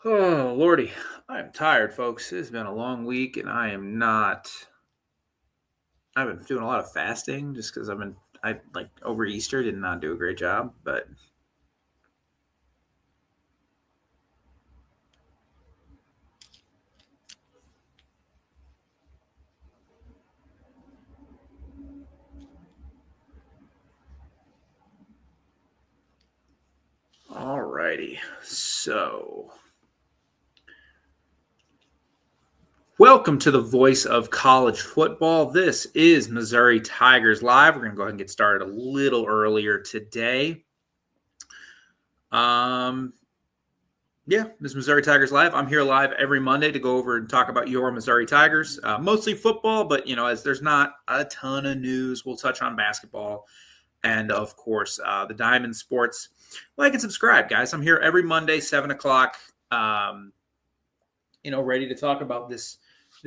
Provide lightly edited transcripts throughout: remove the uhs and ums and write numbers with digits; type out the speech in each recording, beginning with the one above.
Oh, Lordy. I'm tired, folks. It's been a long week and I am not. I've been doing a lot of fasting just because I like over Easter did not do a great job. But alrighty. So, welcome to the voice of college football. This is Missouri Tigers Live. We're going to go ahead and get started a little earlier today. Yeah, this is Missouri Tigers Live. I'm here live every Monday to go over and talk about your Missouri Tigers, mostly football, but as there's not a ton of news, we'll touch on basketball and, of course, the Diamond Sports. Like and subscribe, guys. I'm here every Monday, 7 o'clock, ready to talk about this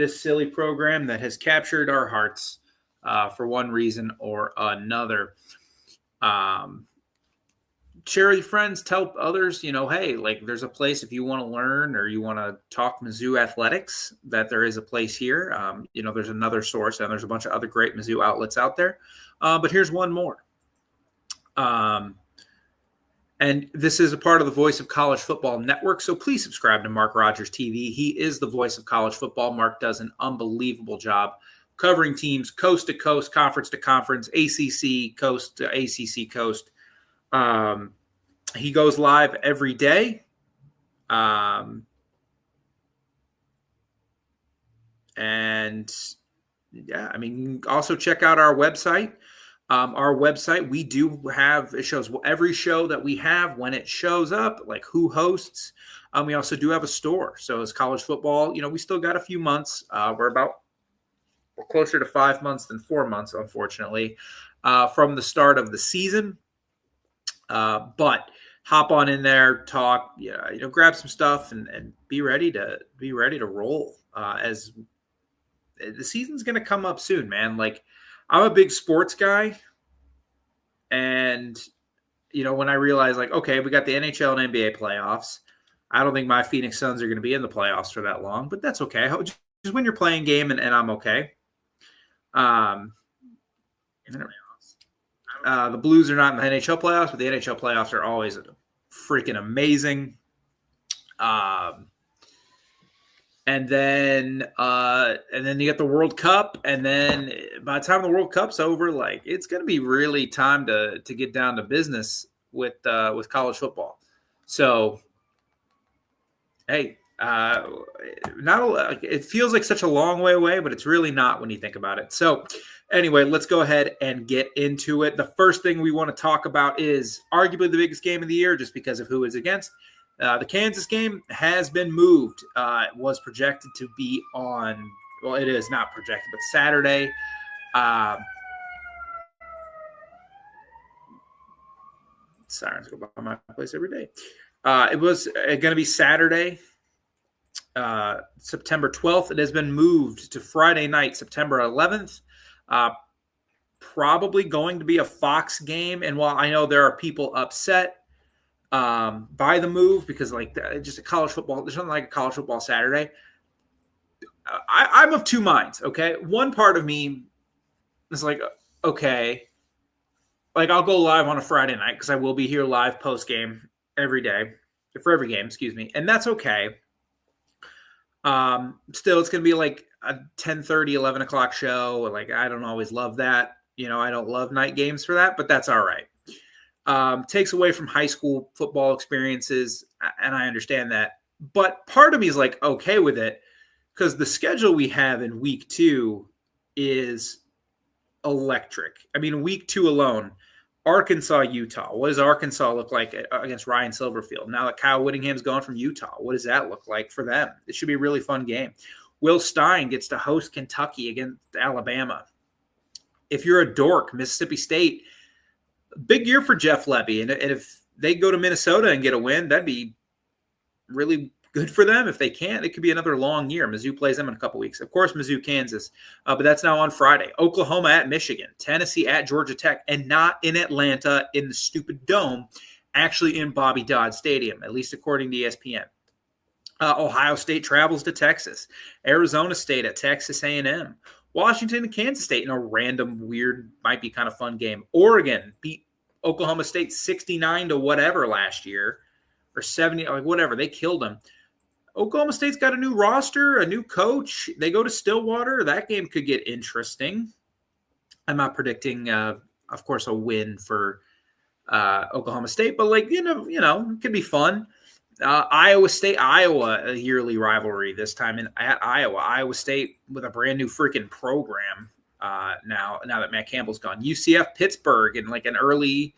silly program that has captured our hearts for one reason or another. Share with your friends, tell others, hey, like there's a place if you want to learn or you want to talk Mizzou athletics, that there is a place here. There's another source and there's a bunch of other great Mizzou outlets out there. But here's one more. And this is a part of the Voice of College Football Network. So please subscribe to Mark Rogers TV. He is the voice of college football. Mark does an unbelievable job covering teams coast to coast, conference to conference, ACC coast to ACC coast. He goes live every day. And yeah, also check out our website. We do have, it shows every show that we have when it shows up, like who hosts. We also do have a store. So as college football, we still got a few months. We're closer to 5 months than 4 months, unfortunately, from the start of the season. But hop on in there, talk, grab some stuff and be ready to roll as the season's going to come up soon, man. Like I'm a big sports guy. And, when I realize like, okay, we got the NHL and NBA playoffs. I don't think my Phoenix Suns are going to be in the playoffs for that long, but that's okay. Just win your playing game and I'm okay. The Blues are not in the NHL playoffs, but the NHL playoffs are always freaking amazing. And then you get the World Cup, and then by the time the World Cup's over, like it's going to be really time to get down to business with college football. So, hey, it feels like such a long way away, but it's really not when you think about it. So, anyway, let's go ahead and get into it. The first thing we want to talk about is arguably the biggest game of the year, just because of who it's against. The Kansas game has been moved. It was projected to be on, well, it is not projected, but Saturday. Sirens go by my place every day. It was going to be Saturday, September 12th. It has been moved to Friday night, September 11th. Probably going to be a Fox game. And while I know there are people upset by the move because like just a college football, there's something like a college football Saturday. I'm of two minds. Okay. One part of me is like, okay, like I'll go live on a Friday night because I will be here live post game every day for every game, excuse me. And that's okay. Still it's going to be like a 10:30, 11 o'clock show. Like, I don't always love that. I don't love night games for that, but that's all right. Takes away from high school football experiences, and I understand that. But part of me is like okay with it because the schedule we have in week 2 is electric. Week 2 alone, Arkansas, Utah. What does Arkansas look like against Ryan Silverfield? Now that Kyle Whittingham's gone from Utah, what does that look like for them? It should be a really fun game. Will Stein gets to host Kentucky against Alabama. If you're a dork, Mississippi State, big year for Jeff Lebby. And if they go to Minnesota and get a win, that'd be really good for them. If they can't, it could be another long year. Mizzou plays them in a couple weeks. Of course, Mizzou, Kansas, but that's now on Friday. Oklahoma at Michigan, Tennessee at Georgia Tech, and not in Atlanta in the stupid dome, actually in Bobby Dodd Stadium, at least according to ESPN. Ohio State travels to Texas. Arizona State at Texas A&M. Washington and Kansas State in a random, weird, might be kind of fun game. Oregon beat Oklahoma State 69 to whatever last year, or 70, like whatever. They killed them. Oklahoma State's got a new roster, a new coach. They go to Stillwater. That game could get interesting. I'm not predicting, of course, a win for Oklahoma State, but like it could be fun. Iowa State, Iowa, a yearly rivalry this time at Iowa. Iowa State with a brand new freaking program now that Matt Campbell's gone. UCF, Pittsburgh, and like an early,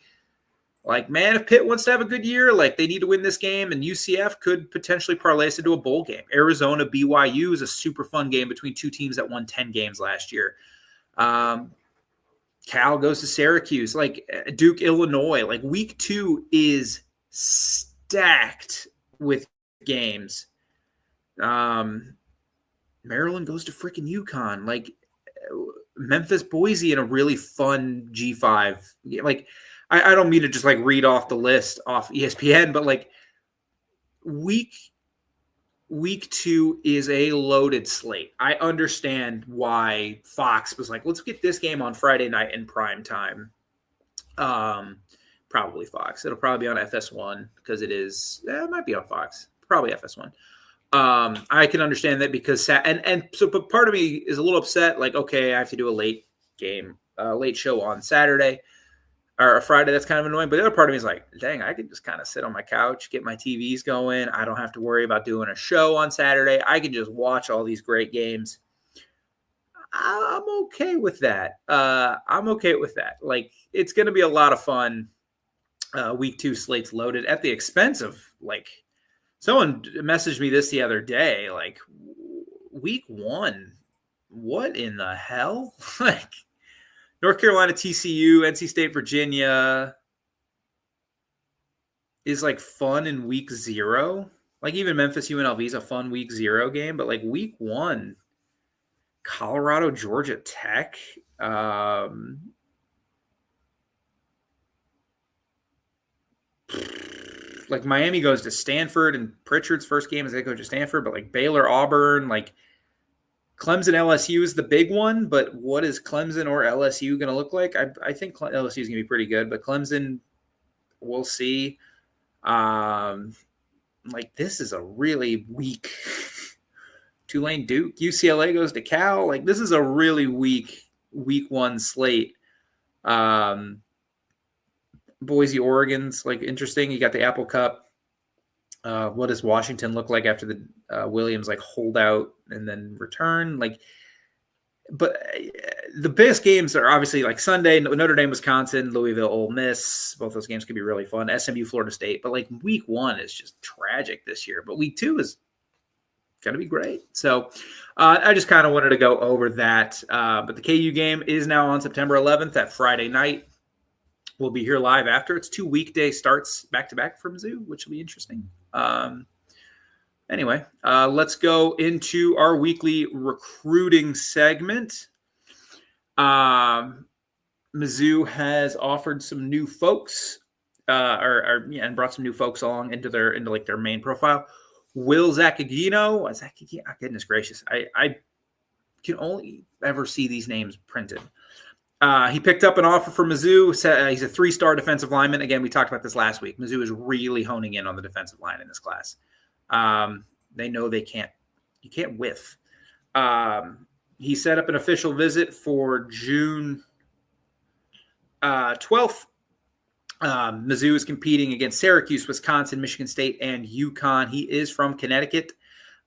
like, man, if Pitt wants to have a good year, like they need to win this game, and UCF could potentially parlay us into a bowl game. Arizona, BYU is a super fun game between two teams that won 10 games last year. Cal goes to Syracuse, like Duke, Illinois. Like week 2 is stacked with games. Maryland goes to freaking UConn. Like Memphis, Boise in a really fun G5. Like I don't mean to just like read off the list off ESPN, but like week 2 is a loaded slate. I understand why Fox was like, let's get this game on Friday night in prime time. Probably Fox. It'll probably be on FS1 because it is. It might be on Fox. Probably FS1. I can understand that because but part of me is a little upset. Like, okay, I have to do a late show on Saturday or a Friday. That's kind of annoying. But the other part of me is like, dang, I could just kind of sit on my couch, get my TVs going. I don't have to worry about doing a show on Saturday. I can just watch all these great games. I'm okay with that. Like, it's going to be a lot of fun. Week 2 slate's loaded at the expense of, like, someone messaged me this the other day, like, week 1, what in the hell? Like, North Carolina, TCU, NC State, Virginia is like fun in week 0. Like even Memphis, UNLV is a fun week 0 game, but like week 1, Colorado, Georgia Tech. Like Miami goes to Stanford, and Pritchard's first game is they go to Stanford, but like Baylor, Auburn, like Clemson, LSU is the big one, but what is Clemson or LSU going to look like? I think LSU is going to be pretty good, but Clemson, we'll see. Like this is a really weak Tulane, Duke, UCLA goes to Cal. Like this is a really weak week 1 slate. Boise, Oregon's like interesting. You got the Apple Cup. What does Washington look like after the Williams like holdout and then return? Like, but the biggest games are obviously like Sunday, Notre Dame, Wisconsin, Louisville, Ole Miss. Both those games could be really fun. SMU, Florida State. But like week 1 is just tragic this year. But week 2 is going to be great. So I just kind of wanted to go over that. But the KU game is now on September 11th, that Friday night. We'll be here live after. It's 2 weekday starts back-to-back from Mizzou, which will be interesting. Anyway, let's go into our weekly recruiting segment. Mizzou has offered some new folks, and brought some new folks along into their main profile. Will Zaccagnino, goodness gracious, I can only ever see these names printed. He picked up an offer from Mizzou. He's a 3-star defensive lineman. Again, we talked about this last week. Mizzou is really honing in on the defensive line in this class. They know you can't whiff. He set up an official visit for June 12th. Mizzou is competing against Syracuse, Wisconsin, Michigan State, and UConn. He is from Connecticut.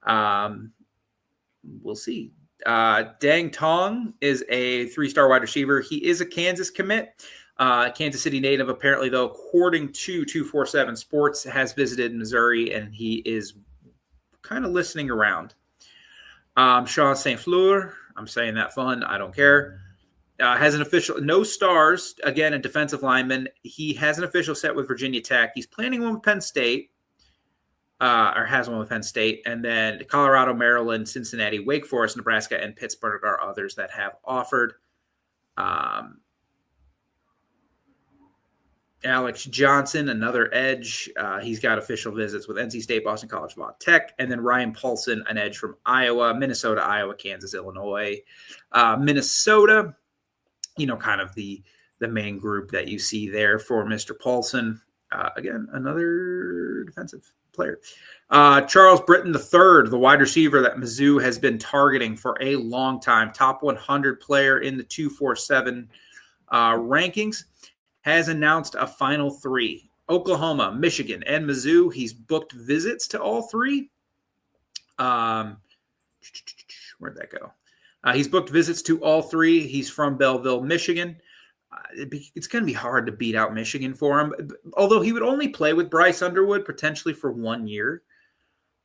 We'll see. Dang Tong is a 3-star wide receiver. He is a Kansas commit. Kansas City native, apparently, though, according to 247 Sports, has visited Missouri, and he is kind of listening around. Sean St. Fleur, I'm saying that fun. I don't care. Has an official, no stars, again, a defensive lineman. He has an official set with Virginia Tech. He's planning one with Penn State. Or has one with Penn State, and then Colorado, Maryland, Cincinnati, Wake Forest, Nebraska, and Pittsburgh are others that have offered. Alex Johnson, another edge. He's got official visits with NC State, Boston College, Va Tech, and then Ryan Paulson, an edge from Iowa, Minnesota, Iowa, Kansas, Illinois. Minnesota, kind of the main group that you see there for Mr. Paulson. Again, another defensive player. Charles Britton III, the wide receiver that Mizzou has been targeting for a long time, top 100 player in the 247 rankings, has announced a final 3. Oklahoma, Michigan, and Mizzou. He's booked visits to all 3. Where'd that go? He's booked visits to all 3. He's from Belleville, Michigan. It's going to be hard to beat out Michigan for him, although he would only play with Bryce Underwood potentially for 1 year.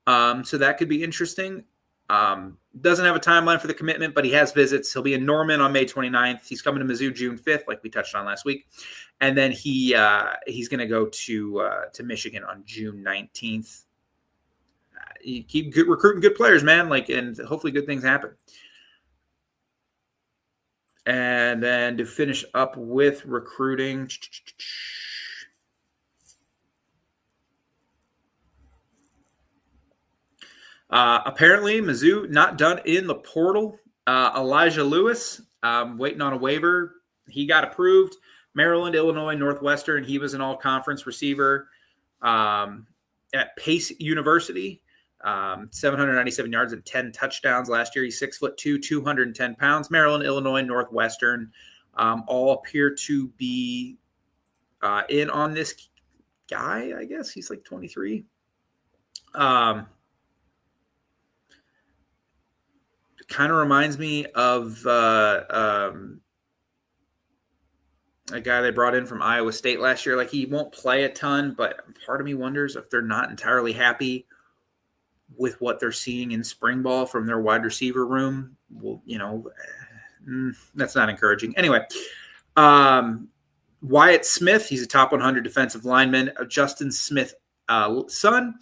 So that could be interesting. Doesn't have a timeline for the commitment, but he has visits. He'll be in Norman on May 29th. He's coming to Mizzou June 5th, like we touched on last week. And then he's going to go to Michigan on June 19th. You keep recruiting good players, man, and hopefully good things happen. And then to finish up with recruiting, apparently Mizzou not done in the portal. Elijah Lewis, waiting on a waiver. He got approved. Maryland, Illinois, Northwestern. He was an all-conference receiver at Pace University. 797 yards and 10 touchdowns last year. He's 6'2", 210 pounds. Maryland, Illinois, Northwestern, all appear to be in on this guy. I guess he's like 23. Kind of reminds me of a guy they brought in from Iowa State last year. Like, he won't play a ton, but part of me wonders if they're not entirely happy with what they're seeing in spring ball from their wide receiver room. Well, that's not encouraging. Anyway, Wyatt Smith, he's a top 100 defensive lineman. Justin Smith's son.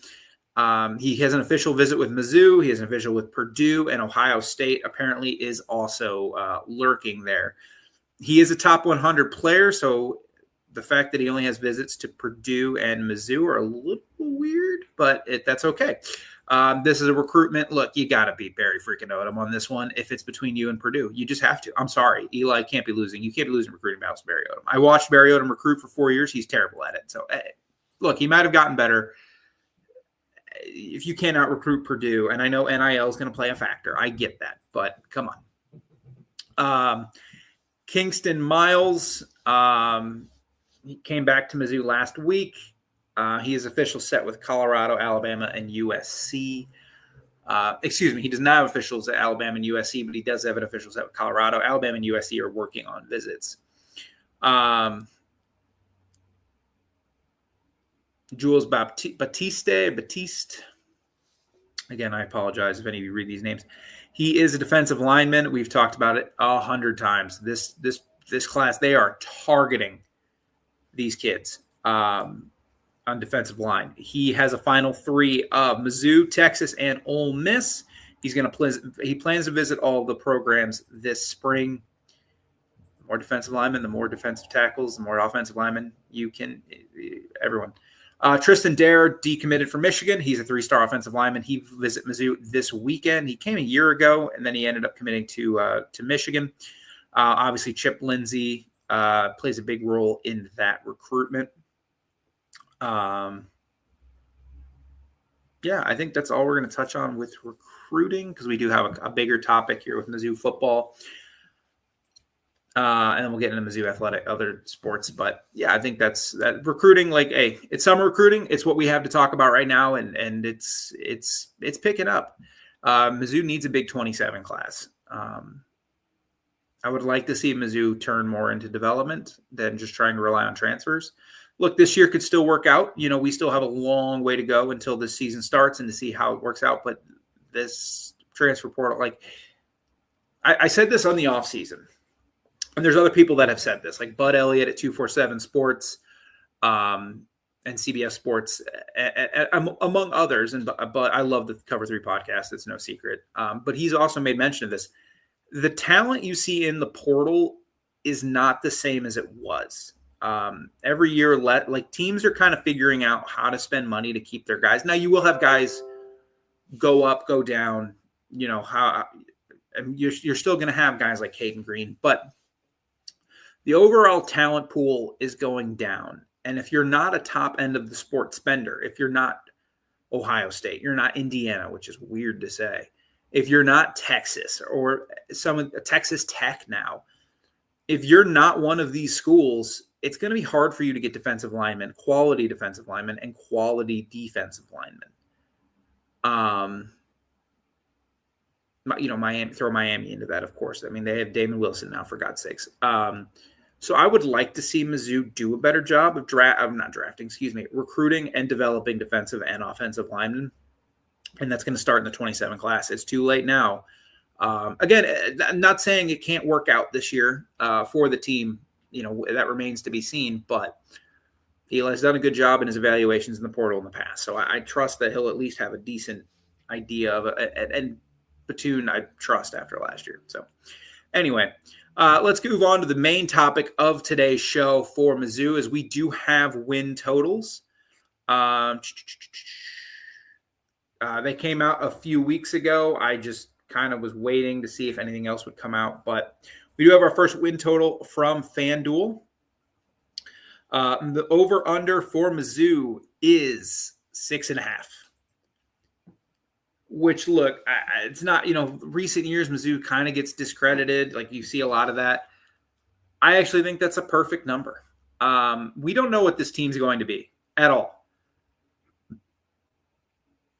He has an official visit with Mizzou. He has an official with Purdue, and Ohio State apparently is also lurking there. He is a top 100 player, so the fact that he only has visits to Purdue and Mizzou are a little weird, but that's okay. This is a recruitment. Look, you got to beat Barry freaking Odom on this one. If it's between you and Purdue, you just have to. I'm sorry. Eli can't be losing. You can't be losing recruiting battles to Barry Odom. I watched Barry Odom recruit for 4 years. He's terrible at it. So, look, he might have gotten better. If you cannot recruit Purdue, and I know NIL is going to play a factor, I get that, but come on. Kingston Miles, he came back to Mizzou last week. He is official set with Colorado, Alabama, and USC. He does not have officials at Alabama and USC, but he does have an official set with Colorado. Alabama and USC are working on visits. Jules Batiste. Again, I apologize if any of you read these names. He is a defensive lineman. We've talked about it 100 times. This class, they are targeting these kids on defensive line. He has a final 3 of Mizzou, Texas, and Ole Miss. He plans to visit all of the programs this spring. The more defensive linemen, the more defensive tackles, the more offensive linemen everyone. Tristan Dare decommitted from Michigan. He's a 3-star offensive lineman. He visited Mizzou this weekend. He came a year ago, and then he ended up committing to Michigan. Obviously, Chip Lindsey plays a big role in that recruitment. I think that's all we're going to touch on with recruiting, because we do have a bigger topic here with Mizzou football. And then we'll get into Mizzou athletic, other sports. But yeah, I think that's that recruiting. It's summer recruiting. It's what we have to talk about right now, and it's picking up. Mizzou needs a Big 27 class. I would like to see Mizzou turn more into development than just trying to rely on transfers. Look, this year could still work out. We still have a long way to go until this season starts and to see how it works out. But this transfer portal, I said this on the offseason. And there's other people that have said this, like Bud Elliott at 247 Sports and CBS Sports, among others. But I love the Cover 3 podcast. It's no secret. But he's also made mention of this. The talent you see in the portal is not the same as it was. Every year, teams are kind of figuring out how to spend money to keep their guys. Now, you will have guys go up, go down. You're still going to have guys like Caden Green, but the overall talent pool is going down. And if you're not a top end of the sport spender, if you're not Ohio State, you're not Indiana, which is weird to say, if you're not Texas or Texas Tech now, if you're not one of these schools, it's going to be hard for you to get defensive linemen, quality defensive linemen, and quality defensive linemen. Miami, throw Miami into that, of course. I mean, they have Damon Wilson now, for God's sakes. So I would like to see Mizzou do a better job of recruiting and developing defensive and offensive linemen. And that's going to start in the 27 class. It's too late now. Again, I'm not saying it can't work out this year for the team. That remains to be seen. But Eli's done a good job in his evaluations in the portal in the past. So I trust that he'll at least have a decent idea of it. And Batoon, I trust after last year. So anyway, let's move on to the main topic of today's show for Mizzou, as we do have win totals. They came out a few weeks ago. I just kind of was waiting to see if anything else would come out, but we do have our first win total from FanDuel. The over-under for Mizzou is 6.5. Which, look, it's not, recent years, Mizzou kind of gets discredited. Like, you see a lot of that. I actually think that's a perfect number. We don't know what this team's going to be at all.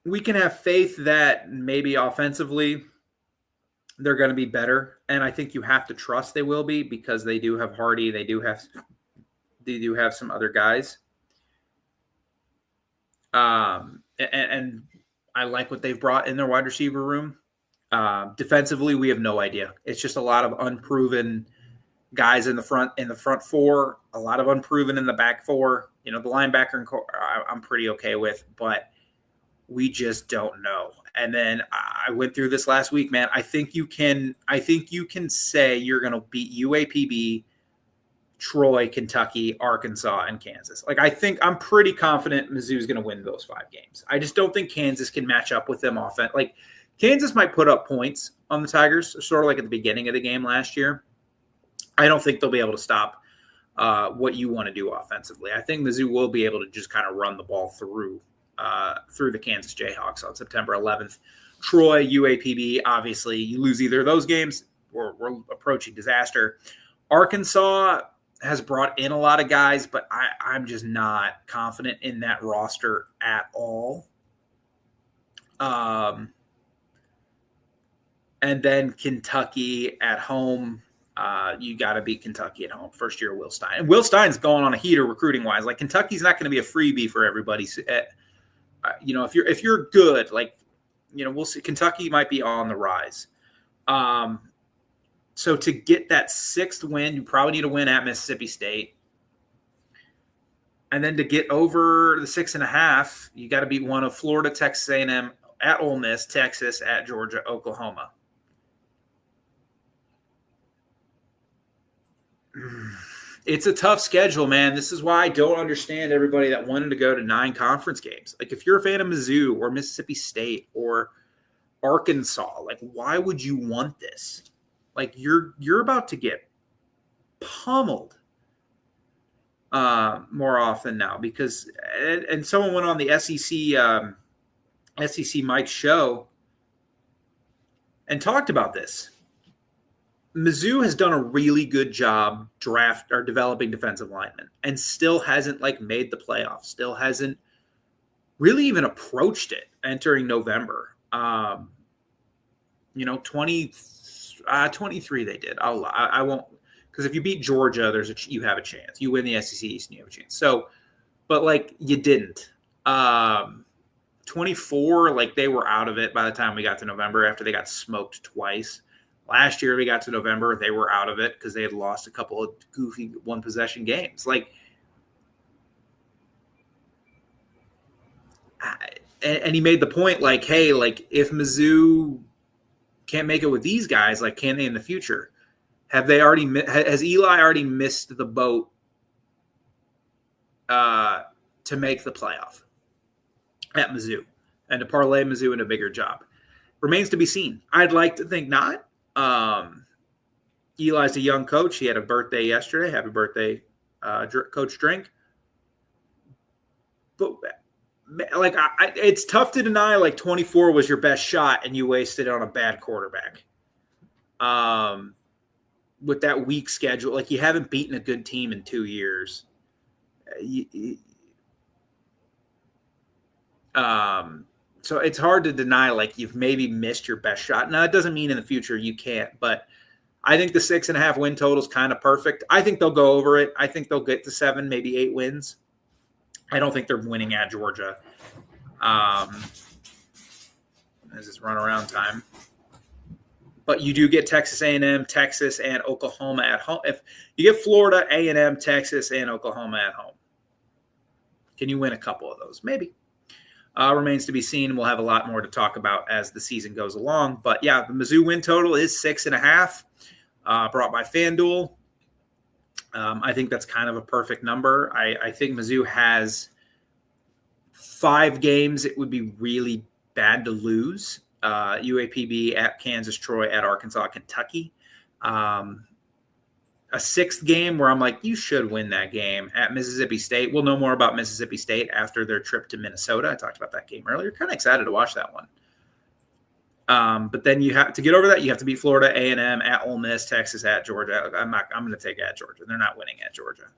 We can have faith that maybe offensively they're going to be better. And I think you have to trust they will be, because they do have Hardy. They do have some other guys. And I like what they've brought in their wide receiver room. Defensively, we have no idea. It's just a lot of unproven guys in the front four, a lot of unproven in the back four. The linebacker I'm pretty okay with, but we just don't know. And then I went through this last week, man. I think you can say you're going to beat UAPB, Troy, Kentucky, Arkansas, and Kansas. I'm pretty confident Mizzou's going to win those 5 games. I just don't think Kansas can match up with them offense. Kansas might put up points on the Tigers, sort of like at the beginning of the game last year. I don't think they'll be able to stop what you want to do offensively. I think Mizzou will be able to just kind of run the ball through the Kansas Jayhawks on September 11th. Troy, UAPB, obviously, you lose either of those games, we're approaching disaster. Arkansas has brought in a lot of guys, but I'm just not confident in that roster at all. And then Kentucky at home. You got to beat Kentucky at home. First year, Will Stein. And Will Stein's going on a heater recruiting-wise. Kentucky's not going to be a freebie for everybody. If you're good, we'll see. Kentucky might be on the rise. So to get that 6th win, you probably need to win at Mississippi State. And then to get over the 6.5, you got to beat one of Florida, Texas A&M, at Ole Miss, Texas, at Georgia, Oklahoma. It's a tough schedule, man. This is why I don't understand everybody that wanted to go to 9 conference games. If you're a fan of Mizzou or Mississippi State or Arkansas, why would you want this? You're about to get pummeled more often now, because and someone went on the SEC Mike's show and talked about this. Mizzou has done a really good job developing defensive linemen, and still hasn't like made the playoffs, still hasn't really even approached it entering November. 23 they did. I won't, because if you beat Georgia, you have a chance. You win the SEC East and you have a chance. So, but like you didn't. 24, like they were out of it by the time we got to November after they got smoked twice. Last year we got to November, they were out of it because they had lost a couple of goofy one possession games. And he made the point, like, hey, like if Mizzou can't make it with these guys, like can they in the future? Has Eli already missed the boat to make the playoff at Mizzou and to parlay Mizzou into a bigger job. Remains to be seen. I'd like to think not. Eli's a young coach. He had a birthday yesterday. Happy birthday, Coach Drink. But like, it's tough to deny like 24 was your best shot and you wasted it on a bad quarterback. With that weak schedule, like you haven't beaten a good team in 2 years. So it's hard to deny like you've maybe missed your best shot. Now, that doesn't mean in the future you can't, but I think the 6.5 win total is kind of perfect. I think they'll go over it. I think they'll get to 7, maybe 8 wins. I don't think they're winning at Georgia. This is runaround time. But you do get Texas A&M, Texas, and Oklahoma at home. If you get Florida, A&M, Texas, and Oklahoma at home, can you win a couple of those? Maybe. Remains to be seen. We'll have a lot more to talk about as the season goes along. But, yeah, the Mizzou win total is 6.5, brought by FanDuel. I think that's kind of a perfect number. I think Mizzou has 5 games it would be really bad to lose. UAPB, at Kansas, Troy, at Arkansas, Kentucky. A 6th game where I'm like, you should win that game, at Mississippi State. We'll know more about Mississippi State after their trip to Minnesota. I talked about that game earlier. Kind of excited to watch that one. But then you have to get over that. You have to beat Florida, A&M, at Ole Miss, Texas, at Georgia. I'm going to take at Georgia. They're not winning at Georgia.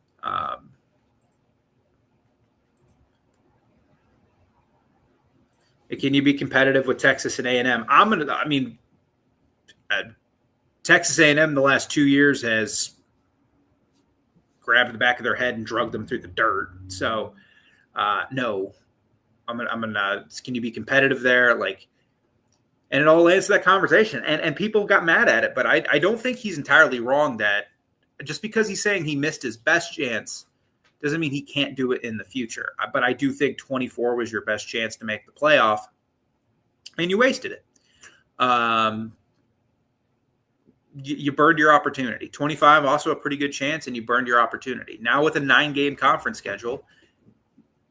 Can you be competitive with Texas and A&M? Texas A&M the last 2 years has grabbed the back of their head and drugged them through the dirt. So, no. Can you be competitive there? Like, and it all lands to that conversation. And people got mad at it, but I don't think he's entirely wrong that just because he's saying he missed his best chance doesn't mean he can't do it in the future. But I do think 24 was your best chance to make the playoff, and you wasted it. You burned your opportunity. 25, also a pretty good chance, and you burned your opportunity. Now with a 9-game conference schedule,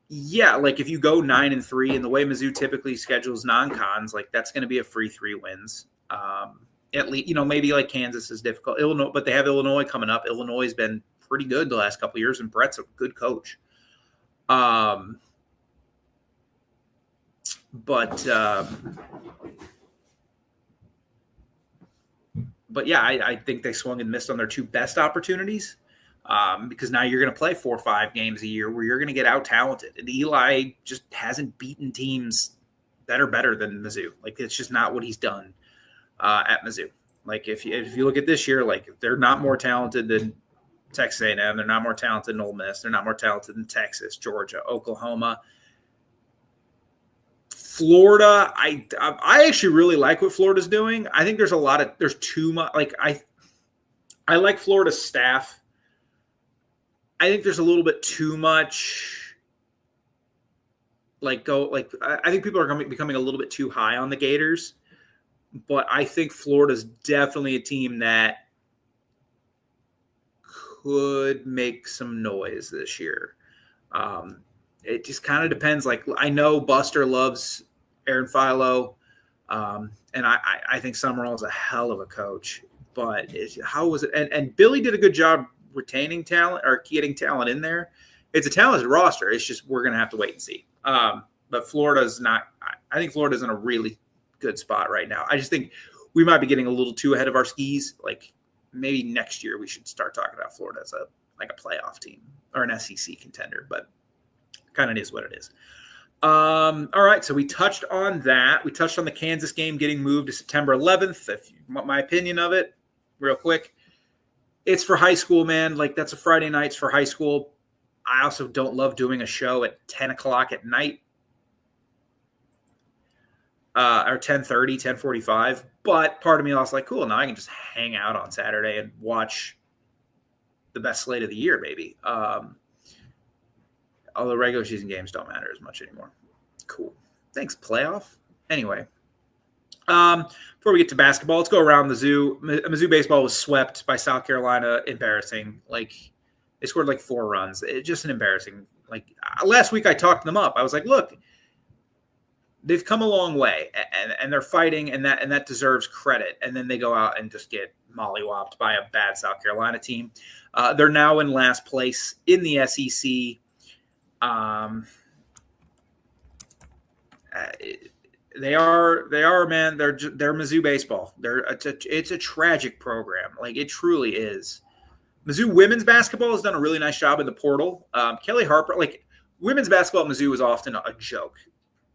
yeah, like if you go 9-3, and the way Mizzou typically schedules non-cons, like that's going to be a free 3 wins. At least, maybe like Kansas is difficult. Illinois, but they have Illinois coming up. Illinois has been pretty good the last couple of years, and Brett's a good coach. But yeah, I think they swung and missed on their 2 best opportunities, because now you're going to play 4 or 5 games a year where you're going to get out-talented. And Eli just hasn't beaten teams that are better than Mizzou. Like, it's just not what he's done at Mizzou. Like, if you look at this year, like, they're not more talented than Texas A&M. They're not more talented than Ole Miss. They're not more talented than Texas, Georgia, Oklahoma. Florida, I actually really like what Florida's doing. I think there's too much. Like, I like Florida's staff. I think there's a little bit too much. I think people are becoming a little bit too high on the Gators, but I think Florida's definitely a team that could make some noise this year. It just kind of depends. Like, I know Buster loves Aaron Philo, and I think Summerall's a hell of a coach. But how was it? And Billy did a good job retaining talent or getting talent in there. It's a talented roster. It's just we're going to have to wait and see. But Florida's not – I think Florida's in a really good spot right now. I just think we might be getting a little too ahead of our skis. Like, maybe next year we should start talking about Florida as a playoff team or an SEC contender. But kind of is what it is. All right, so we touched on that. We touched on the Kansas game getting moved to September 11th. If you want my opinion of it, real quick, it's for high school, man. Like, that's a Friday nights for high school. I also don't love doing a show at 10 o'clock at night or 10:30, 10:45. But part of me also like, cool, now I can just hang out on Saturday and watch the best slate of the year, maybe. Although regular season games don't matter as much anymore. Cool. Thanks, playoff. Anyway, before we get to basketball, let's go around the zoo. Mizzou baseball was swept by South Carolina. Embarrassing. Like, they scored like 4 runs. It's just an embarrassing Like last week I talked them up. I was like, look, they've come a long way and they're fighting, and that deserves credit. And then they go out and just get mollywopped by a bad South Carolina team. They're now in last place in the SEC. They are, man. They're Mizzou baseball. It's a tragic program. Like, it truly is. Mizzou women's basketball has done a really nice job in the portal. Kelly Harper, like, women's basketball at Mizzou is often a joke.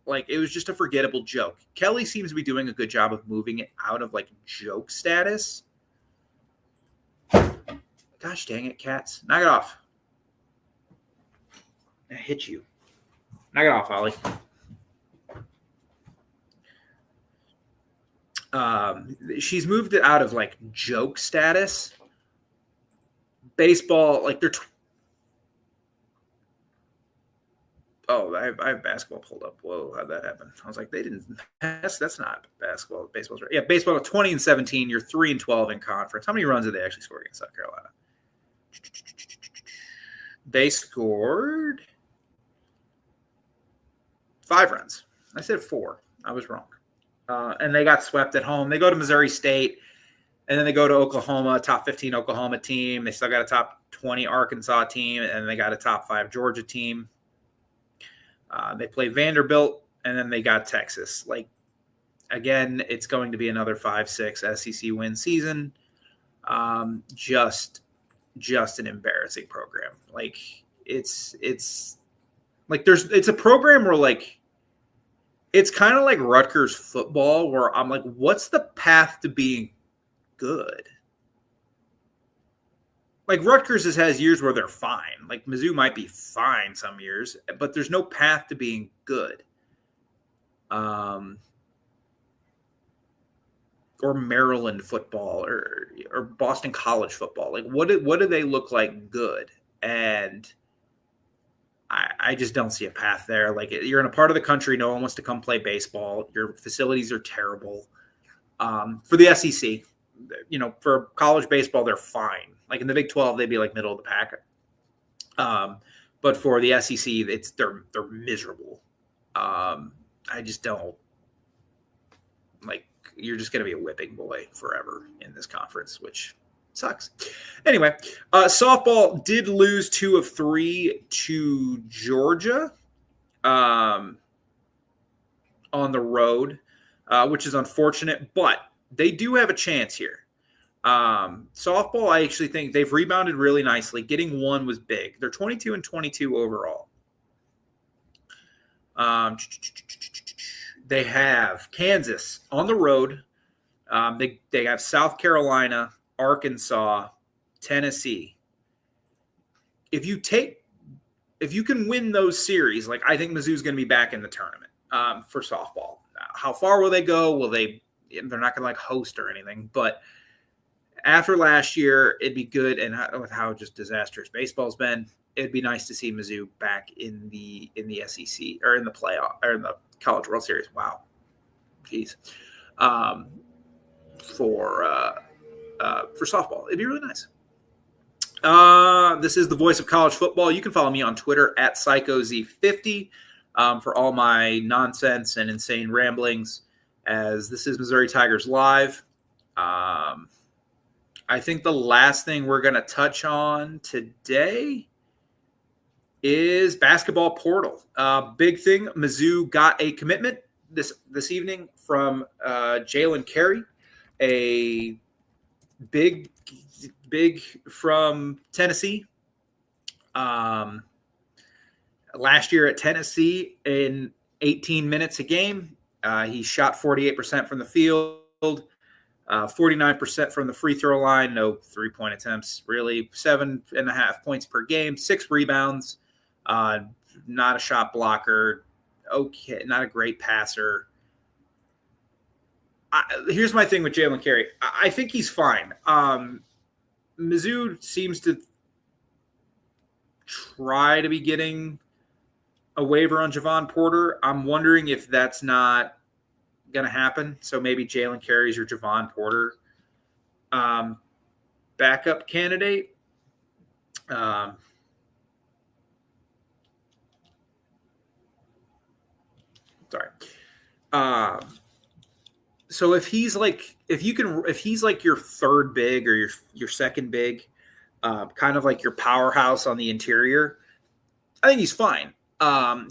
Like, it was just a forgettable joke. Kelly seems to be doing a good job of moving it out of, like, joke status. Gosh dang it, cats. Knock it off. I hit you. Knock it off, Ollie. She's moved it out of, like, joke status. Baseball, like, they're I have basketball pulled up. Whoa, how'd that happen? I was like, they didn't pass. That's not basketball. Baseball's right. Yeah, baseball 20-17. You're 3-12 in conference. How many runs did they actually score against South Carolina? They scored 5 runs. I said 4. I was wrong. And they got swept at home. They go to Missouri State, and then they go to Oklahoma, top 15 Oklahoma team. They still got a top 20 Arkansas team, and they got a top 5 Georgia team. They play Vanderbilt, and then they got Texas. Like, again, it's going to be another 5-6 SEC win season. Just an embarrassing program. Like, it's like it's a program where, like, it's kind of like Rutgers football, where I'm like, what's the path to being good? Like, Rutgers has years where they're fine. Like, Mizzou might be fine some years, but there's no path to being good. Or Maryland football or Boston College football. Like, what do they look like good? And I just don't see a path there. Like, you're in a part of the country, no one wants to come play baseball. Your facilities are terrible. For the SEC, for college baseball, they're fine. Like, in the Big 12, they'd be like middle of the pack. But for the SEC, they're miserable. I just don't like. You're just going to be a whipping boy forever in this conference, which sucks. Anyway, softball did lose 2 of 3 to Georgia on the road, which is unfortunate, but they do have a chance here. Softball, I actually think they've rebounded really nicely. Getting 1 was big. They're 22-22 overall. They have Kansas on the road. They have South Carolina, Arkansas, Tennessee. If you can win those series, like, I think Mizzou's going to be back in the tournament for softball. How far will they go? They're not going to, like, host or anything, but after last year, it'd be good, and with how just disastrous baseball's been, it'd be nice to see Mizzou back in the SEC or in the playoff or in the College World Series. Wow, jeez. For softball, it'd be really nice. This is the voice of college football. You can follow me on Twitter at PsychoZ50 for all my nonsense and insane ramblings. As this is Missouri Tigers Live. I think the last thing we're going to touch on today is basketball portal. Big thing, Mizzou got a commitment this evening from Jalen Carey, a big from Tennessee. Last year at Tennessee, in 18 minutes a game, he shot 48% from the field. 49% from the free throw line, no 3-point attempts, really. 7.5 points per game, 6 rebounds, not a shot blocker, okay, not a great passer. Here's my thing with Jalen Carey. I think he's fine. Mizzou seems to try to be getting a waiver on Javon Porter. I'm wondering if that's not going to happen. So maybe Jalen Carey's your Javon Porter backup candidate. Sorry. So if he's like your third big or your second big, kind of like your powerhouse on the interior, I think he's fine.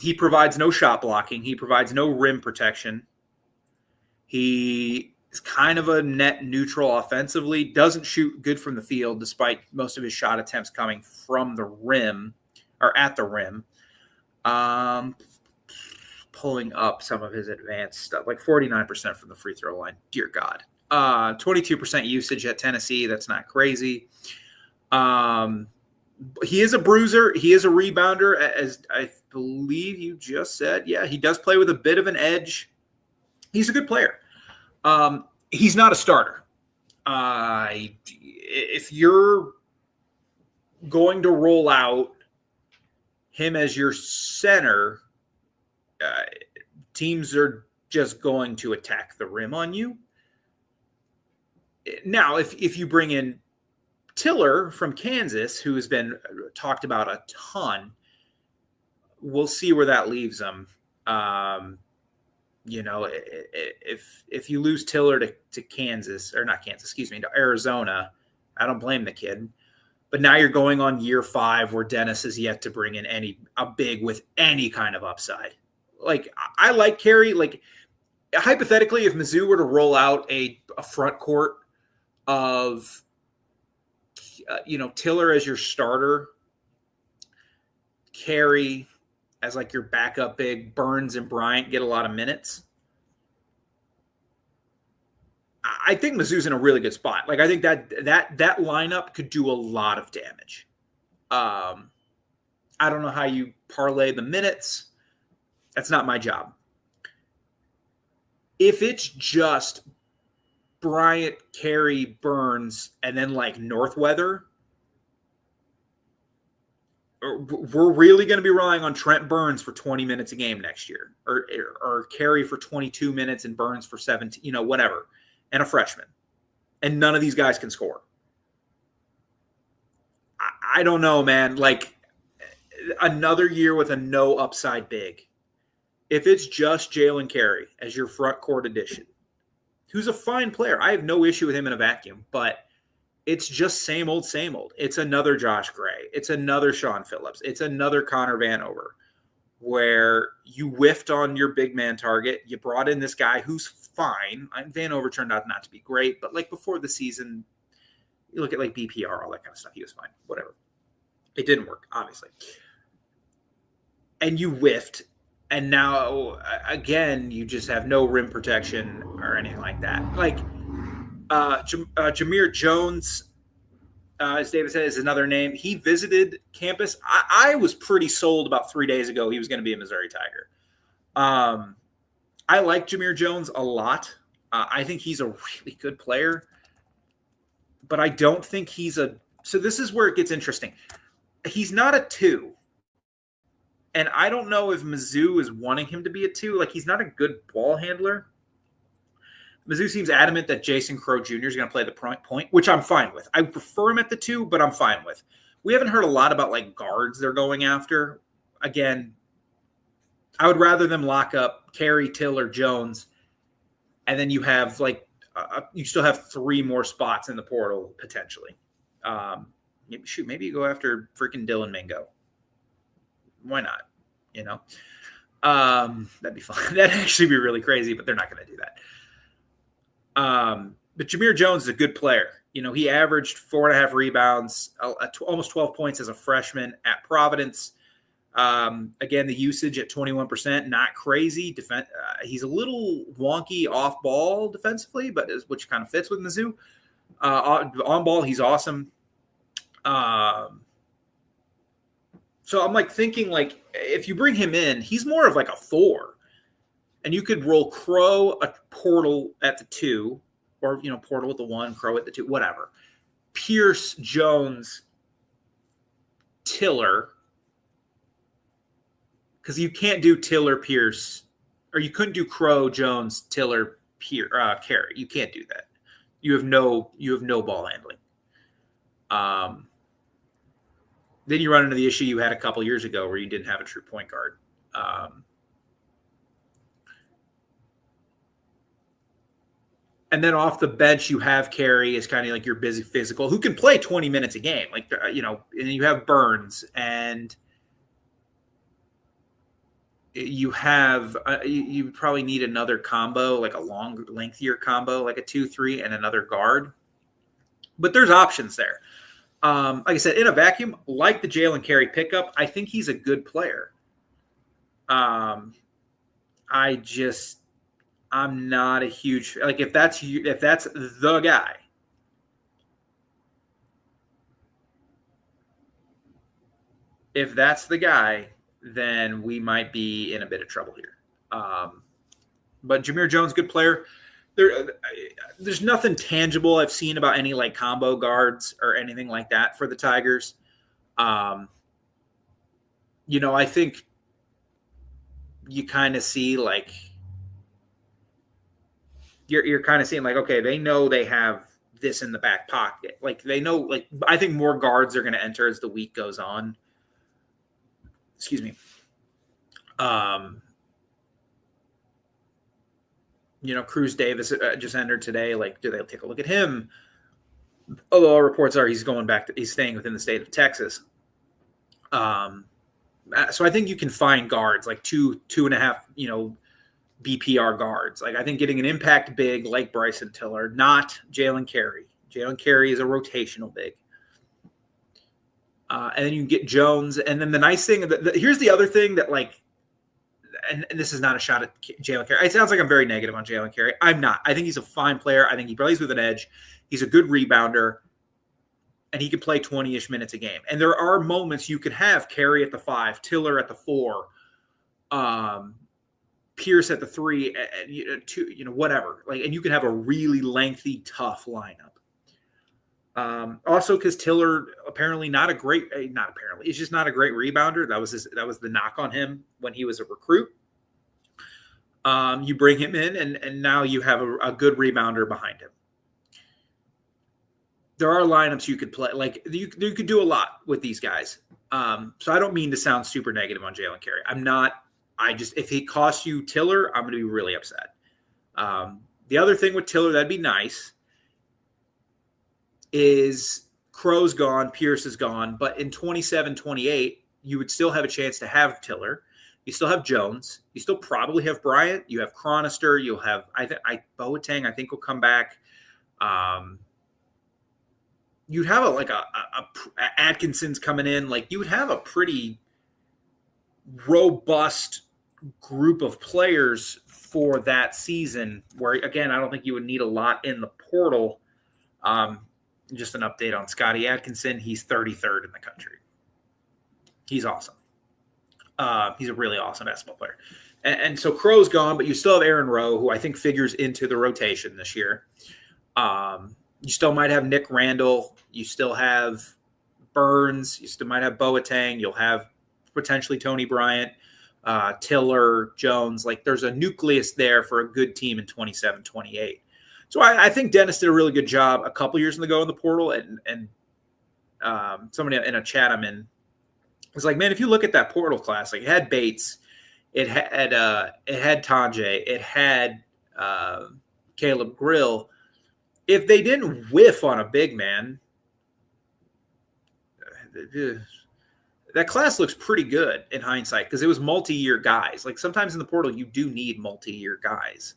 He provides no shot blocking. He provides no rim protection. He is kind of a net neutral offensively. Doesn't shoot good from the field, despite most of his shot attempts coming from the rim or at the rim. Pulling up some of his advanced stuff, like 49% from the free throw line. Dear God. 22% usage at Tennessee. That's not crazy. He is a bruiser. He is a rebounder, as I believe you just said. Yeah, he does play with a bit of an edge. He's a good player. He's not a starter. If you're going to roll out him as your center, teams are just going to attack the rim on you. Now, if you bring in Tiller from Kansas, who has been talked about a ton, we'll see where that leaves them. If you lose Tiller to Kansas, or not Kansas, excuse me, to Arizona, I don't blame the kid. But now you're going on year 5 where Dennis is yet to bring in a big with any kind of upside. Like, I like Carey. Like, hypothetically, if Mizzou were to roll out a front court of, Tiller as your starter, Carey as like your backup big, Burns and Bryant get a lot of minutes, I think Mizzou's in a really good spot. Like, I think that lineup could do a lot of damage. I don't know how you parlay the minutes. That's not my job. If it's just Bryant, Carey, Burns, and then like Northweather, we're really going to be relying on Trent Burns for 20 minutes a game next year, or Carey for 22 minutes and Burns for 17, whatever, and a freshman. And none of these guys can score. I don't know, man. Like, another year with a no upside big. If it's just Jalen Carey as your front court addition, who's a fine player, I have no issue with him in a vacuum, but it's just same old, same old. It's another Josh Gray. It's another Sean Phillips. It's another Connor Vanover, where you whiffed on your big man target. You brought in this guy who's fine. Vanover turned out not to be great, but like before the season, you look at like BPR, all that kind of stuff. He was fine. Whatever. It didn't work, obviously. And you whiffed. And now, again, you just have no rim protection or anything like that. Like, Jameer Jones, as David said, is another name. He visited campus. I was pretty sold about 3 days ago he was going to be a Missouri Tiger. I like Jameer Jones a lot. I think he's a really good player. But I don't think he's a – so this is where it gets interesting. He's not a 2. And I don't know if Mizzou is wanting him to be a 2. Like, he's not a good ball handler. Mizzou seems adamant that Jason Crow Jr. is going to play the point, which I'm fine with. I prefer him at the 2, but I'm fine with. We haven't heard a lot about, like, guards they're going after. Again, I would rather them lock up Carey, Tiller, Jones, and then you have, like, you still have 3 more spots in the portal, potentially. Maybe you go after freaking Dylan Mingo. Why not? That'd be fun. That'd actually be really crazy, but they're not going to do that. But Jameer Jones is a good player. He averaged 4.5 rebounds, almost 12 points as a freshman at Providence. Again, the usage at 21%, not crazy. He's a little wonky off ball defensively, but which kind of fits with Mizzou. On ball, he's awesome. So I'm like thinking, like, if you bring him in, he's more of like a 4. And you could roll Crow, a Portal at the 2, or, Portal at the 1, Crow at the 2, whatever. Pierce, Jones, Tiller. Because you can't do Tiller, Pierce, or you couldn't do Crow, Jones, Tiller, Carey. You can't do that. You have no ball handling. Then you run into the issue you had a couple years ago where you didn't have a true point guard. And then off the bench, you have Carey as kind of like your busy physical who can play 20 minutes a game. Like, and you have Burns and you have, you probably need another combo, like a long, lengthier combo, like a 2-3 and another guard. But there's options there. Like I said, in a vacuum, like the Jalen Carey pickup, I think he's a good player. I'm not a huge like if that's the guy. If that's the guy, then we might be in a bit of trouble here. But Jameer Jones, good player. There's nothing tangible I've seen about any like combo guards or anything like that for the Tigers. I think you kind of see like you're kind of seeing like, okay, they know they have this in the back pocket. Like they know, like I think more guards are going to enter as the week goes on. Excuse me. Cruz Davis just entered today. Like, do they take a look at him? Although all reports are he's staying within the state of Texas. So I think you can find guards like 2.5, BPR guards. Like I think getting an impact big like Bryson Tiller, not Jalen Carey. Jalen Carey is a rotational big. And then you get Jones. And then the nice thing, here's the other thing that like, and this is not a shot at Jalen Carey. It sounds like I'm very negative on Jalen Carey. I'm not. I think he's a fine player. I think he plays with an edge. He's a good rebounder. And he can play 20-ish minutes a game. And there are moments you could have Carey at the 5, Tiller at the 4, Pierce at the 3, and 2, whatever. Like, and you can have a really lengthy, tough lineup. Also, because Tiller apparently he's just not a great rebounder. That was the knock on him when he was a recruit. You bring him in, and now you have a good rebounder behind him. There are lineups you could play. Like you could do a lot with these guys. So I don't mean to sound super negative on Jalen Carey. I'm not. If he costs you Tiller, I'm going to be really upset. The other thing with Tiller that'd be nice is Crow's gone, Pierce is gone, but in 27-28, you would still have a chance to have Tiller. You still have Jones. You still probably have Bryant. You have Chronister. You'll have Boateng. I think will come back. You'd have a Atkinson's coming in. Like you would have a pretty robust group of players for that season. Where again, I don't think you would need a lot in the portal. Just an update on Scotty Atkinson. He's 33rd in the country. He's awesome. He's a really awesome basketball player. And so Crow's gone, but you still have Aaron Rowe, who I think figures into the rotation this year. You still might have Nick Randall. You still have Burns. You still might have Boateng. You'll have potentially Tony Bryant, Tiller, Jones. Like there's a nucleus there for a good team in 27-28. So I think Dennis did a really good job a couple years ago in the portal, and somebody in a chat I'm in was like, man, if you look at that portal class, like it had Bates, it had Tanjay, it had Caleb Grill. If they didn't whiff on a big man, that class looks pretty good in hindsight because it was multi-year guys. Like sometimes in the portal, you do need multi-year guys.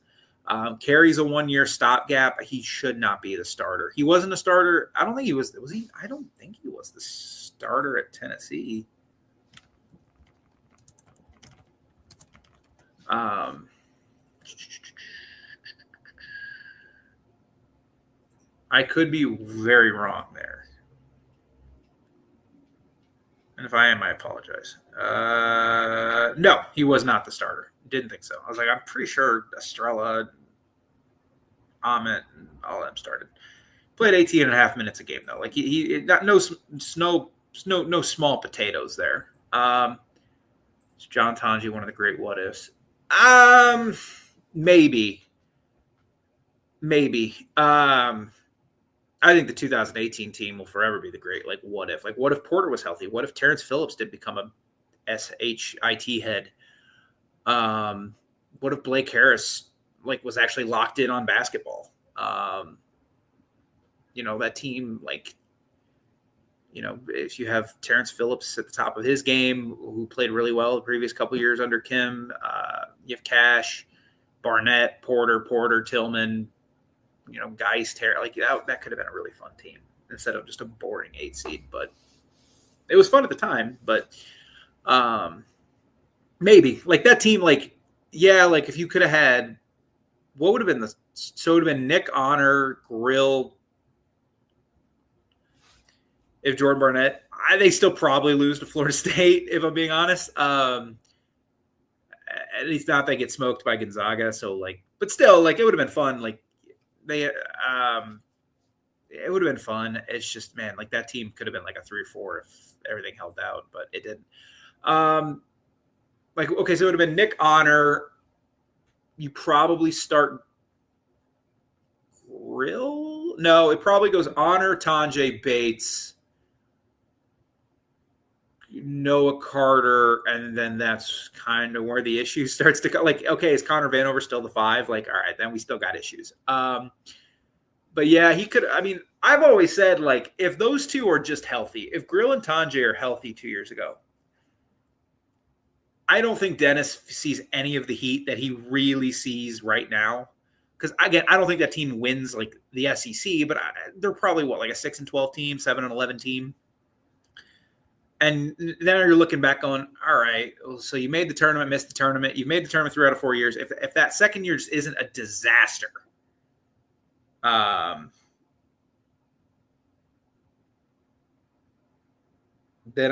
Carey's a 1-year stopgap. He should not be the starter. He wasn't a starter. I don't think he was. Was he? I don't think he was the starter at Tennessee. I could be very wrong there. And if I am, I apologize. No, he was not the starter. Didn't think so. I was like, I'm pretty sure Estrella, Ahmet, and all of them started. Played 18.5 minutes a game, though. Like, he got no small potatoes there. Is John Tanji one of the great what-ifs? Maybe. I think the 2018 team will forever be the great, like, what if? Like, what if Porter was healthy? What if Terrence Phillips did become a SHIT head? What if Blake Harris, like, was actually locked in on basketball? That team, like, if you have Terrence Phillips at the top of his game, who played really well the previous couple of years under Kim, you have Cash, Barnett, Porter, Tillman, Geist, like that could have been a really fun team instead of just a boring 8 seed. But it was fun at the time. But maybe like that team, like, yeah, like if you could have had, what would have been so it would have been Nick Honor, Grill. If Jordan Barnett, they still probably lose to Florida State, if I'm being honest. At least not they get smoked by Gonzaga. So like, but still, like, it would have been fun. Like it would have been fun. It's just, man, like that team could have been like a 3 or 4 if everything held out, but it didn't. Like, okay, so it would have been Nick Honor. You probably start Grill. No, it probably goes Honor, Tonje, Bates, Noah Carter, and then that's kind of where the issue starts to go. Like, okay, is Connor Vanover still the 5? Like, all right, then we still got issues. But yeah, he could. I mean, I've always said, like, if those two are just healthy, if Grill and Tonje are healthy 2 years ago, I don't think Dennis sees any of the heat that he really sees right now. Because again, I don't think that team wins like the SEC, but they're probably like a 6-12 team, 7-11 team. And then you're looking back going, all right, so you made the tournament, missed the tournament. You've made the tournament 3 out of 4 years. If that second year just isn't a disaster, then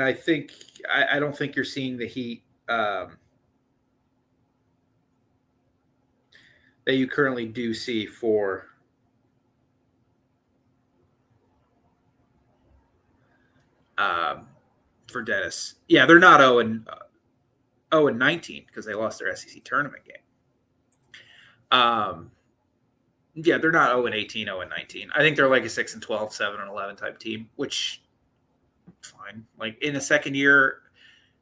I think I don't think you're seeing the heat that you currently do see for Dennis. Yeah, they're not 0-19 because they lost their SEC tournament game. Yeah, they're not 0-18, 0-19. I think they're like a 6-12, 7-11 type team, which fine. Like in the second year,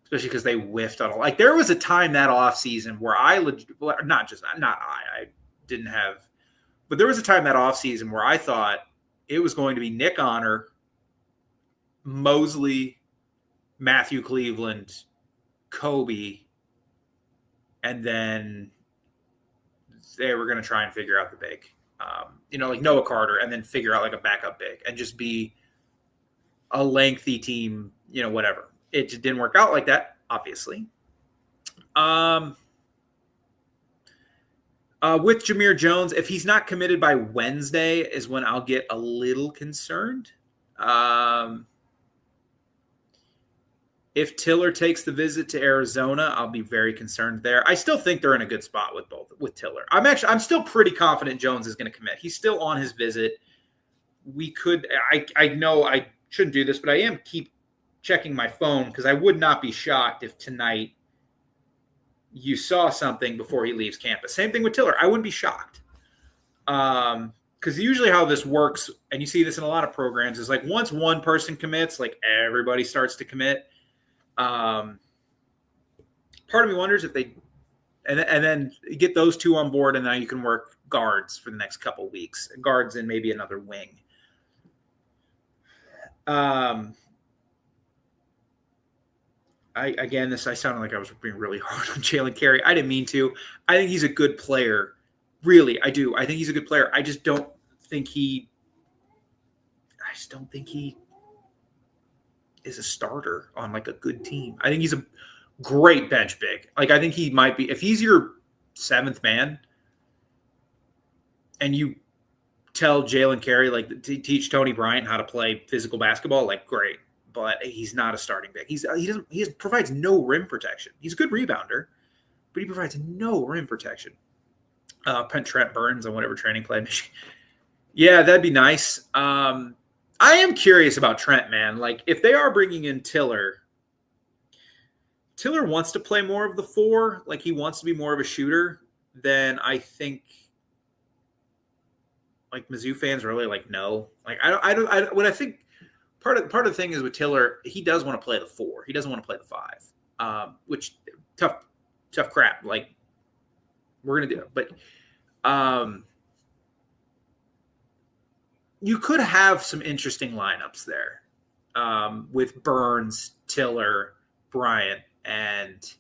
especially because they whiffed on like there was a time that off season where I didn't have, but there was a time that off season where I thought it was going to be Nick Honor, Mosley, Matthew Cleveland, Kobe, and then they were going to try and figure out the big, like Noah Carter, and then figure out like a backup big and just be a lengthy team, whatever. It just didn't work out like that, obviously. With Jameer Jones, if he's not committed by Wednesday is when I'll get a little concerned. If Tiller takes the visit to Arizona, I'll be very concerned there. I still think they're in a good spot with Tiller. I'm still pretty confident Jones is going to commit. He's still on his visit. I know I shouldn't do this, but I am keep checking my phone because I would not be shocked if tonight you saw something before he leaves campus. Same thing with Tiller. I wouldn't be shocked. Because usually how this works, and you see this in a lot of programs, is like once one person commits, like everybody starts to commit. Part of me wonders if they and then get those two on board, and now you can work guards for the next couple of weeks. Guards and maybe another wing. I sounded like I was being really hard on Jalen Carey. I didn't mean to. I think he's a good player. Really, I do. I think he's a good player. I just don't think he is a starter on like a good team. I think he's a great bench big. Like I think he might be, if he's your 7th man and you tell Jalen Carey like to teach Tony Bryant how to play physical basketball, like great. But he's not a starting big. He provides no rim protection. He's a good rebounder, but he provides no rim protection. Trent Burns on whatever training play. Yeah, that'd be nice. I am curious about Trent, man. Like if they are bringing in Tiller wants to play more of the 4. Like he wants to be more of a shooter. Then I think like Mizzou fans really like no. Like I don't. When I think. Part of the thing is with Tiller, he does want to play the 4. He doesn't want to play the 5, which tough crap. Like we're gonna do it, but you could have some interesting lineups there with Burns, Tiller, Bryant, and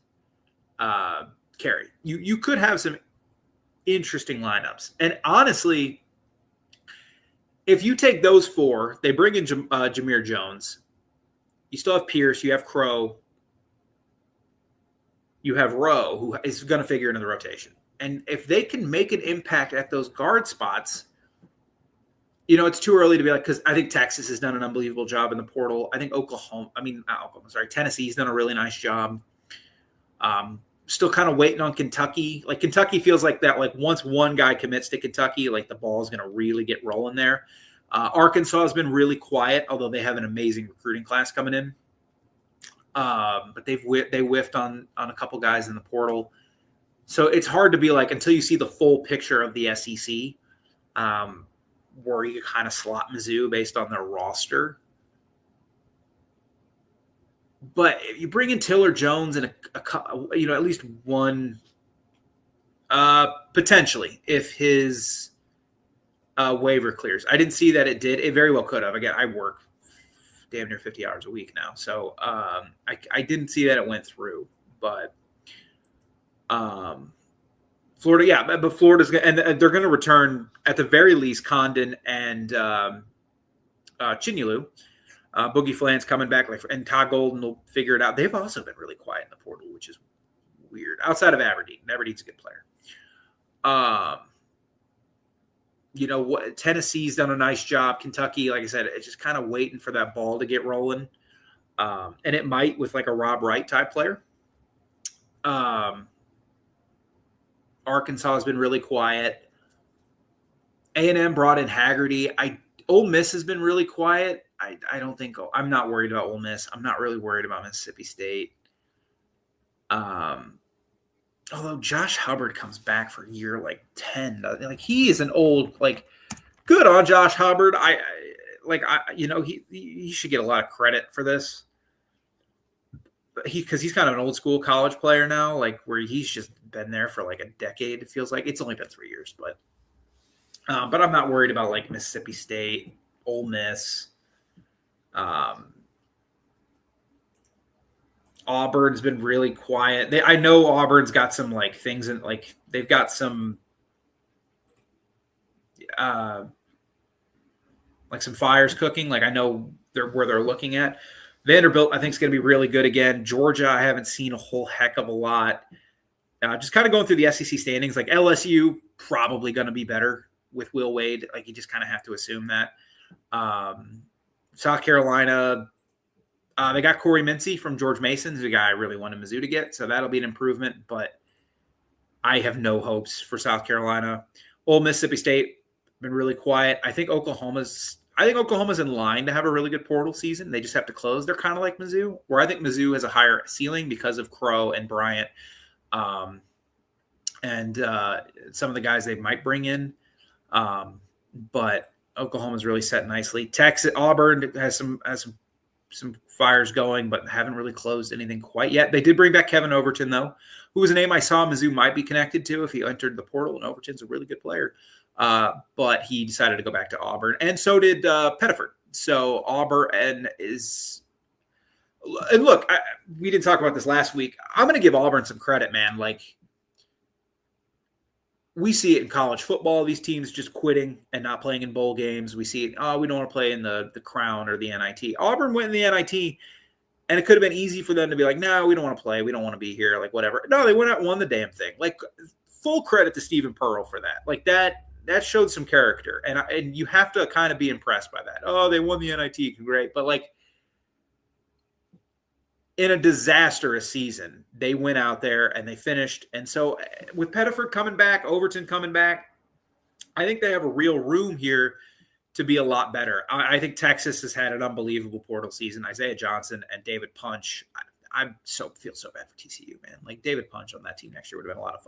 Carey. You could have some interesting lineups. And honestly, if you take those four, they bring in Jameer Jones. You still have Pierce. You have Crow. You have Rowe, who is going to figure into the rotation. And if they can make an impact at those guard spots, it's too early to be like, because I think Texas has done an unbelievable job in the portal. I think Tennessee's done a really nice job. Still kind of waiting on Kentucky. Like Kentucky feels like that. Like once one guy commits to Kentucky, like the ball is going to really get rolling there. Arkansas has been really quiet, although they have an amazing recruiting class coming in. But they whiffed on a couple guys in the portal. So it's hard to be like, until you see the full picture of the SEC, where you kind of slot Mizzou based on their roster. But if you bring in Tiller, Jones, and at least one, potentially, if his waiver clears. I didn't see that it did. It very well could have. Again, I work damn near 50 hours a week now, so I didn't see that it went through. But Florida, yeah, but Florida's and they're going to return at the very least Condon and Chinyelu. Boogie Flant's coming back, and Todd Golden will figure it out. They've also been really quiet in the portal, which is weird. Outside of Aberdeen, Aberdeen's a good player. Tennessee's done a nice job. Kentucky, like I said, it's just kind of waiting for that ball to get rolling, and it might with like a Rob Wright type player. Arkansas has been really quiet. A&M brought in Haggerty. Ole Miss has been really quiet. I don't think – I'm not worried about Ole Miss. I'm not really worried about Mississippi State. Although Josh Hubbard comes back for year 10. Like he is an old – good on Josh Hubbard. He should get a lot of credit for this. Because he's kind of an old school college player now, where he's just been there for a decade. It feels like it's only been 3 years, but I'm not worried about Mississippi State, Ole Miss. Auburn's been really quiet. I know Auburn's got some things in they've got some some fires cooking. I know where they're looking at. Vanderbilt, I think, is going to be really good again. Georgia, I haven't seen a whole heck of a lot. Just kind of going through the SEC standings, LSU, probably going to be better with Will Wade. You just kind of have to assume that. South Carolina, they got Corey Mincy from George Mason, who's a guy I really wanted Mizzou to get, so that'll be an improvement. But I have no hopes for South Carolina. Old Mississippi State, been really quiet. I think Oklahoma's in line to have a really good portal season. They just have to close. They're kind of like Mizzou, where I think Mizzou has a higher ceiling because of Crow and Bryant, and some of the guys they might bring in. But Oklahoma's really set nicely. Auburn has some fires going, but haven't really closed anything quite yet. They did bring back Kevin Overton, though, who was a name I saw Mizzou might be connected to if he entered the portal, and Overton's a really good player. But he decided to go back to Auburn, and so did Pettiford. So Auburn is – and look, we didn't talk about this last week. I'm going to give Auburn some credit, man. We see it in college football, these teams just quitting and not playing in bowl games. We see it, we don't want to play in the Crown or the NIT. Auburn went in the NIT, and it could have been easy for them to be like, no, we don't want to play. We don't want to be here, whatever. No, they went out and won the damn thing. Full credit to Stephen Pearl for that. That showed some character, and you have to kind of be impressed by that. Oh, they won the NIT, great. But in a disastrous season, they went out there and they finished. And so with Pettiford coming back, Overton coming back, I think they have a real room here to be a lot better. I think Texas has had an unbelievable portal season. Isaiah Johnson and David Punch. I feel so bad for TCU, man. David Punch on that team next year would have been a lot of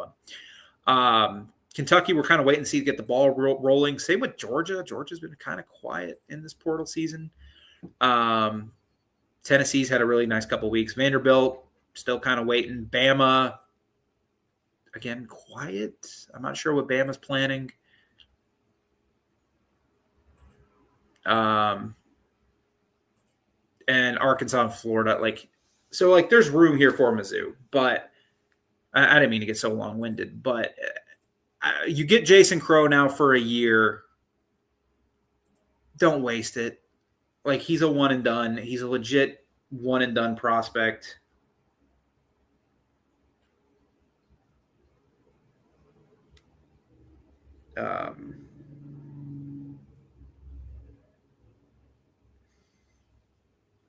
fun. Kentucky, we're kind of waiting to see to get the ball rolling. Same with Georgia. Georgia's been kind of quiet in this portal season. Tennessee's had a really nice couple weeks. Vanderbilt, still kind of waiting. Bama, again, quiet. I'm not sure what Bama's planning. And Arkansas and Florida. So there's room here for Mizzou, but I didn't mean to get so long-winded, but you get Jason Crow now for a year. Don't waste it. He's a one and done. He's a legit one and done prospect.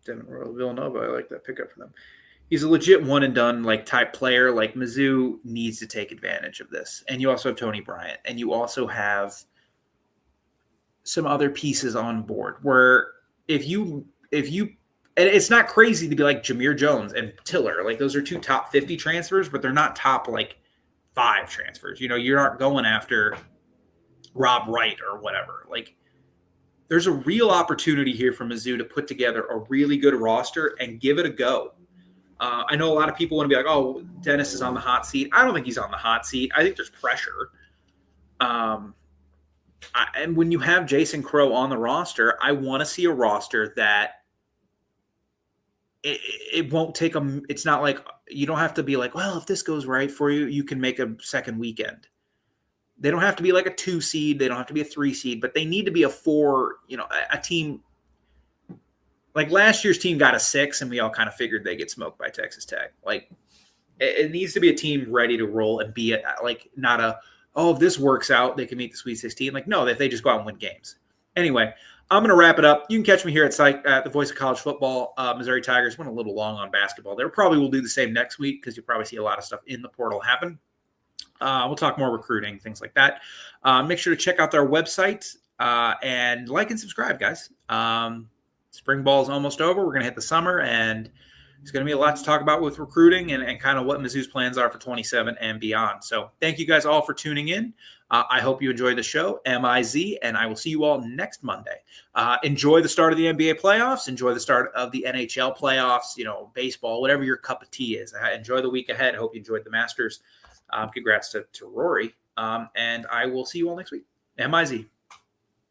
Devin Royal Villanova, I like that pickup for them. He's a legit one and done type player. Mizzou needs to take advantage of this. And you also have Tony Bryant, and you also have some other pieces on board where if you and it's not crazy to be like Jameer Jones and Tiller. Those are 2 top 50 transfers, but they're not top 5 transfers. You're not going after Rob Wright or whatever. There's a real opportunity here for Mizzou to put together a really good roster and give it a go. I know a lot of people want to be like, oh, Dennis is on the hot seat. I don't think he's on the hot seat. I think there's pressure. And when you have Jason Crow on the roster, I want to see a roster that it won't take them. It's not like you don't have to be like, well, if this goes right for you, you can make a second weekend. They don't have to be a 2 seed. They don't have to be a 3 seed, but they need to be a 4, a team. Last year's team got a 6, and we all kind of figured they get smoked by Texas Tech. It needs to be a team ready to roll and be not a, oh, if this works out, they can meet the Sweet 16. No, if they just go out and win games. Anyway, I'm going to wrap it up. You can catch me here at the Voice of College Football. Missouri Tigers went a little long on basketball. They probably will do the same next week because you'll probably see a lot of stuff in the portal happen. We'll talk more recruiting, things like that. Make sure to check out their website and like and subscribe, guys. Spring ball is almost over. We're going to hit the summer, and there's going to be a lot to talk about with recruiting and kind of what Mizzou's plans are for 27 and beyond. So thank you guys all for tuning in. I hope you enjoyed the show, MIZ, and I will see you all next Monday. Enjoy the start of the NBA playoffs. Enjoy the start of the NHL playoffs, baseball, whatever your cup of tea is. Enjoy the week ahead. Hope you enjoyed the Masters. Congrats to Rory. And I will see you all next week. MIZ.